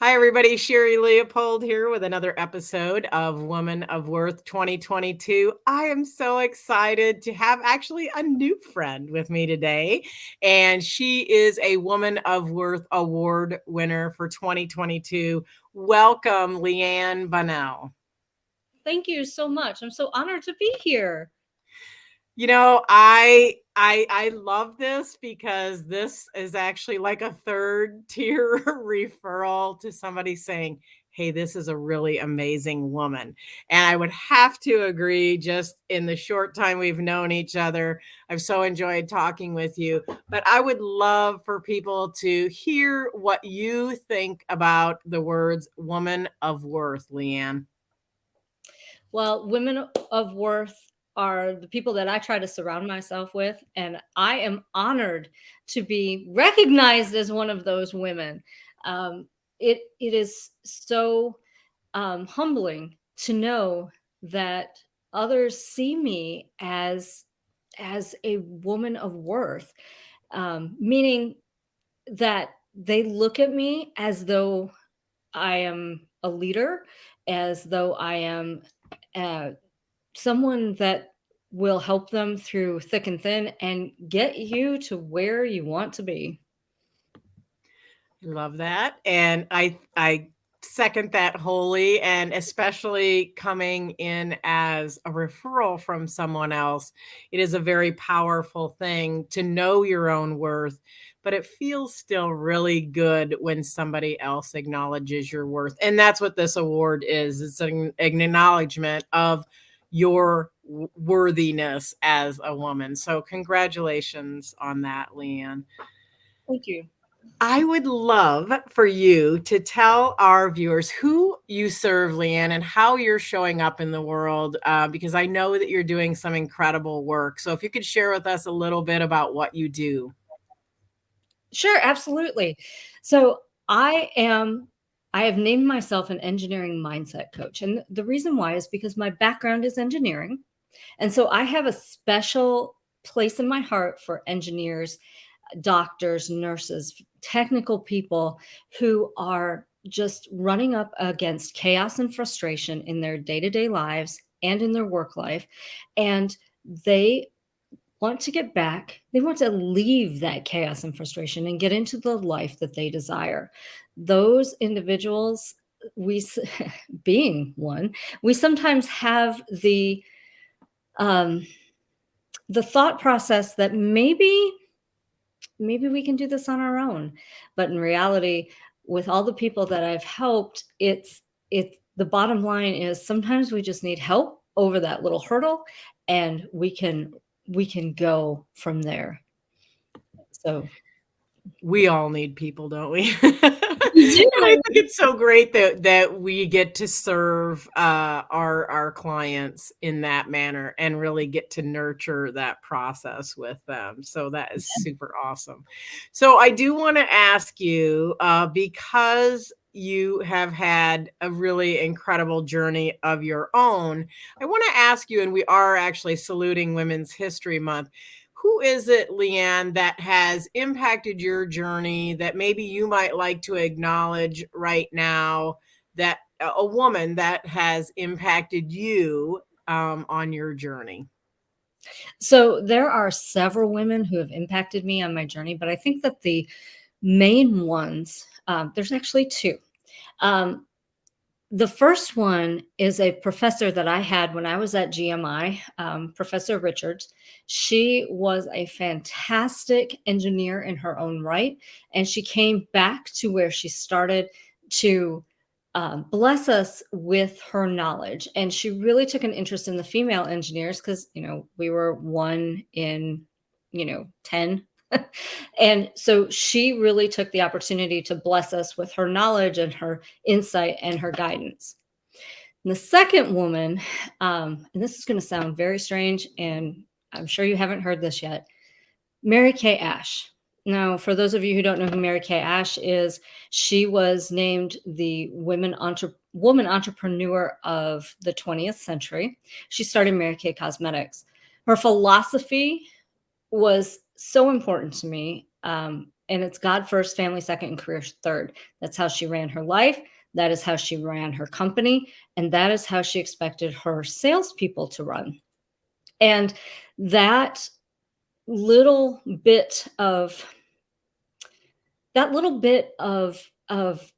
Hi, everybody. Sherri Leopold here with another episode of Woman of Worth 2022. I am so excited to have actually a new friend with me today. And she is a Woman of Worth Award winner for 2022. Welcome, Leanne Bunnell. Thank you so much. I'm so honored to be here. I love this because this is actually like a third tier referral to somebody saying, "Hey, this is a really amazing woman." And I would have to agree just in the short time we've known each other. I've so enjoyed talking with you, but I would love for people to hear what you think about the words woman of worth, Leanne. Well, women of worth are the people that I try to surround myself with, and I am honored to be recognized as one of those women. Um, it is so humbling to know that others see me as a woman of worth, meaning that they look at me as though I am a leader, as though I am uh, someone that will help them through thick and thin and get you to where you want to be. Love that. And I second that wholly, and especially coming in as a referral from someone else. It is a very powerful thing to know your own worth, but it feels still really good when somebody else acknowledges your worth. And that's what this award is. It's an acknowledgement of your worthiness as a woman. So congratulations on that, Leanne. Thank you. I would love for you to tell our viewers who you serve, Leanne, and how you're showing up in the world, because I know that you're doing some incredible work. So if you could share with us a little bit about what you do. Sure, absolutely. So I am I have named myself an engineering mindset coach. And the reason why is because my background is engineering. And so I have a special place in my heart for engineers, doctors, nurses, technical people who are just running up against chaos and frustration in their day to day lives and in their work life. And they want to get back, they want to leave that chaos and frustration and get into the life that they desire. Those individuals, being one, we sometimes have um, the thought process that maybe we can do this on our own. But in reality, with all the people that I've helped, it's the bottom line is sometimes we just need help over that little hurdle, and we can go from there. So We all need people, don't we? we And I think do. it's so great that we get to serve our clients in that manner and really get to nurture that process with them. So that is super awesome. So I do want to ask you, because you have had a really incredible journey of your own, I want to ask you, and we are actually saluting Women's History Month. Who is it, Leanne, that has impacted your journey that maybe you might like to acknowledge right now, that a woman that has impacted you on your journey? So there are several women who have impacted me on my journey, but I think that the main ones, there's actually two. Um, The first one is a professor that I had when I was at GMI, Professor Richards. She was a fantastic engineer in her own right, and she came back to where she started to bless us with her knowledge. And she really took an interest in the female engineers because, we were one in, 10. And so she really took the opportunity to bless us with her knowledge and her insight and her guidance. And the second woman, and this is going to sound very strange, and I'm sure you haven't heard this yet, Mary Kay Ash. Now, for those of you who don't know who Mary Kay Ash is, she was named the woman entrepreneur of the 20th century. She started Mary Kay Cosmetics. Her philosophy was so important to me. And it's God first, family second, and career third. That's how she ran her life. That is how she ran her company. And that is how she expected her salespeople to run. And that little bit of that little bit of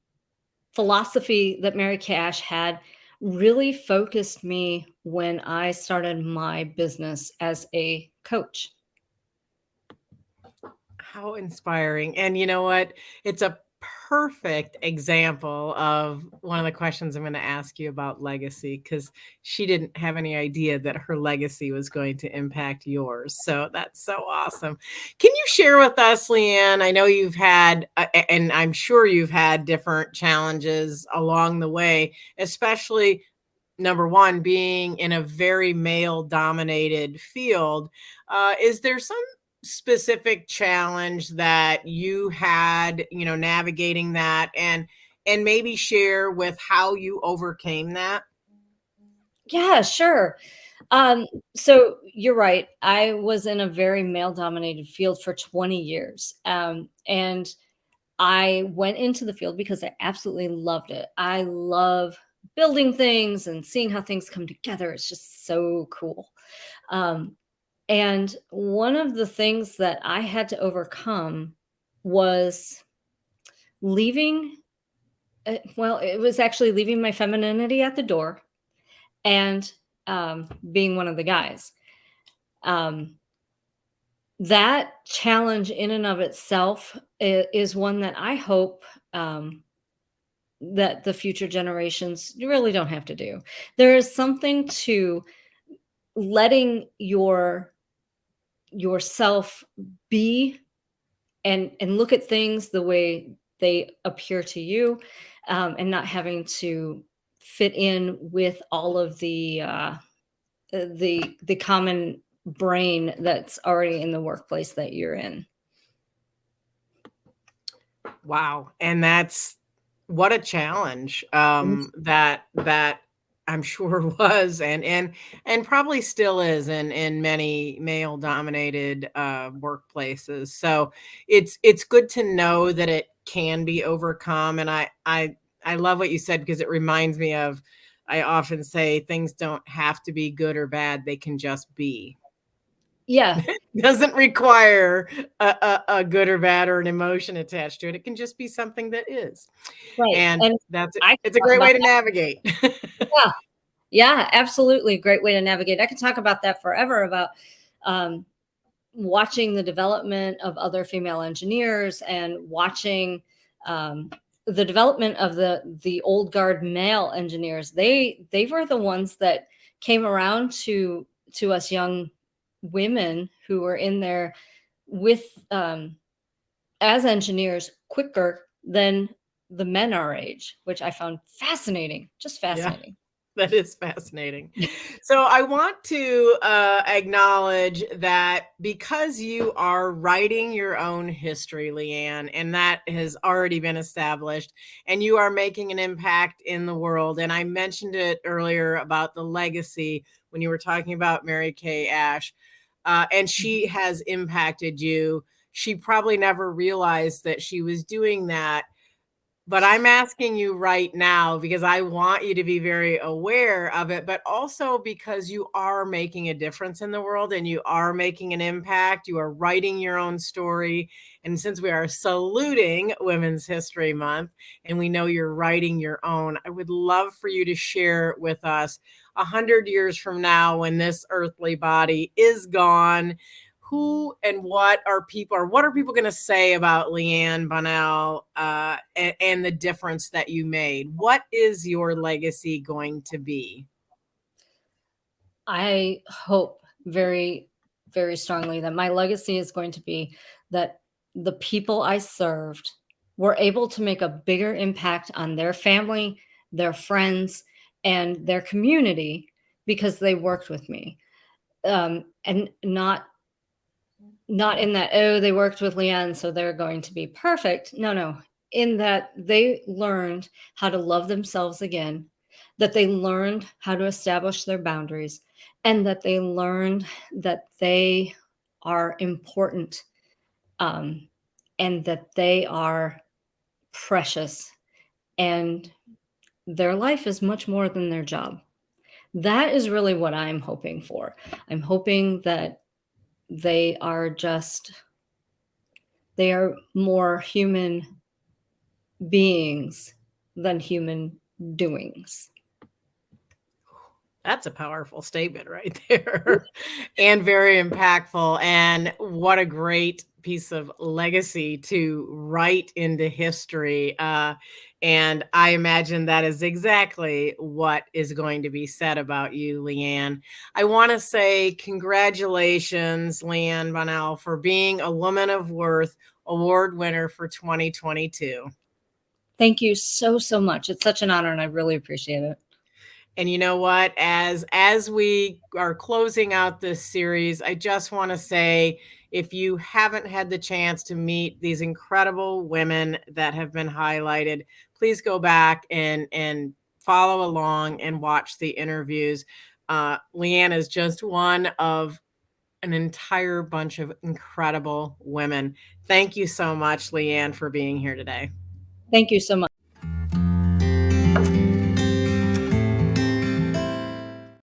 philosophy that Mary Kay Ash had really focused me when I started my business as a coach. How inspiring. And you know what? It's a perfect example of one of the questions I'm going to ask you about legacy, because she didn't have any idea that her legacy was going to impact yours. So that's so awesome. Can you share with us, Leanne? I know you've had, and I'm sure you've had different challenges along the way, especially number one, being in a very male dominated field. Is there some specific challenge that you had, navigating that, and maybe share with how you overcame that? Yeah, sure. Um, so you're right. I was in a very male dominated field for 20 years. And I went into the field because I absolutely loved it. I love building things and seeing how things come together. It's just so cool. Um, and one of the things that I had to overcome was leaving. Well, it was actually leaving my femininity at the door and being one of the guys. Um, that challenge in and of itself is one that I hope that the future generations really don't have to do. There is something to letting yourself be and look at things the way they appear to you, and not having to fit in with all of the common brain that's already in the workplace that you're in. Wow, and that's what a challenge, that I'm sure was, and probably still is in many male-dominated, workplaces. So it's good to know that it can be overcome, and I love what you said, because it reminds me of, I often say things don't have to be good or bad, they can just be. Yeah, Doesn't require a good or bad or an emotion attached to it. It can just be something that is. right. And And that's it. I can It's a talk great about way to navigate. that. Yeah, absolutely. Great way to navigate. I could talk about that forever about um, watching the development of other female engineers and watching um, the development of the old guard male engineers. They were the ones that came around to us young women who were in there with as engineers quicker than the men our age, which I found fascinating, just Yeah. fascinating. That is fascinating. So I want to acknowledge that, because you are writing your own history, Leanne, and that has already been established, and you are making an impact in the world. And I mentioned it earlier about the legacy when you were talking about Mary Kay Ash, and she has impacted you. She probably never realized that she was doing that, but I'm asking you right now because I want you to be very aware of it, but also because you are making a difference in the world and you are making an impact. You are writing your own story. And since we are saluting Women's History Month and we know you're writing your own, I would love for you to share with us 100 years from now, when this earthly body is gone, who and what are people going to say about Leanne Bonnell, and the difference that you made? What is your legacy going to be? I hope very, very strongly that my legacy is going to be that the people I served were able to make a bigger impact on their family, their friends, and their community because they worked with me. And not in that, oh, they worked with Leanne, so they're going to be perfect. No, no. In that they learned how to love themselves again, that they learned how to establish their boundaries, and that they learned that they are important. Um, and that they are precious and their life is much more than their job. That is really what I'm hoping for. I'm hoping that they are just they are more human beings than human doings. That's a powerful statement right there and very impactful. And what a great piece of legacy to write into history. And I imagine that is exactly what is going to be said about you, Leanne. I want to say congratulations, Leanne Bonnell, for being a Woman of Worth award winner for 2022. Thank you so, so much. It's such an honor and I really appreciate it. And you know what? As we are closing out this series, I just want to say if you haven't had the chance to meet these incredible women that have been highlighted, please go back and follow along and watch the interviews. Leanne is just one of an entire bunch of incredible women. Thank you so much, Leanne, for being here today. Thank you so much.